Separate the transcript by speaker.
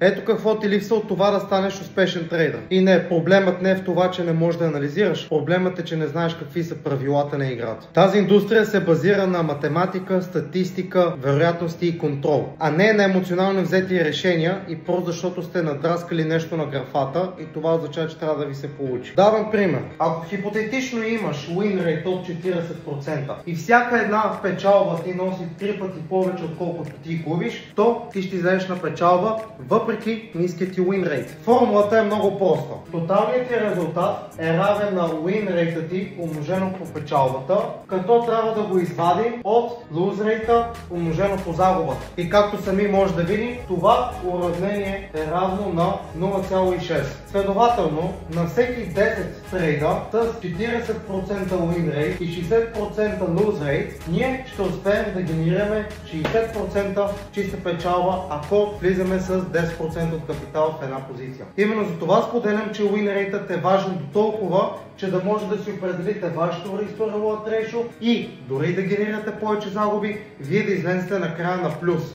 Speaker 1: Ето какво ти липсва от това да станеш успешен трейдър. И не, проблемът не е в това, че не можеш да анализираш. Проблемът е, че не знаеш какви са правилата на играта. Тази индустрия се базира на математика, статистика, вероятности и контрол, а не на емоционално взети решения и просто защото сте надраскали нещо на графата и това означава, че трябва да ви се получи. Давам пример. Ако хипотетично имаш win rate от 40% и всяка една печалба ти носи 3 пъти повече отколкото ти губиш, то ти ще излезеш на печалба въпреки ниският ти win rate. Формулата е много проста. Тоталният ти резултат е равен на win rate ти умножено по печалбата, като трябва да го извадим от lose rate умножено по загубата. И както сами може да видим, това уравнение е равно на 0,6. Следователно, на всеки 10 трейда с 40% win rate и 60% lose rate, ние ще успеем да генерираме 60% чиста печалба, ако влизаме с 10% от капитал в една позиция. Именно за това споделям, че win rate е важен до толкова, че да може да си определите вашето risk to reward ratio и дори да генерирате повече загуби, вие да излезете накрая на плюс.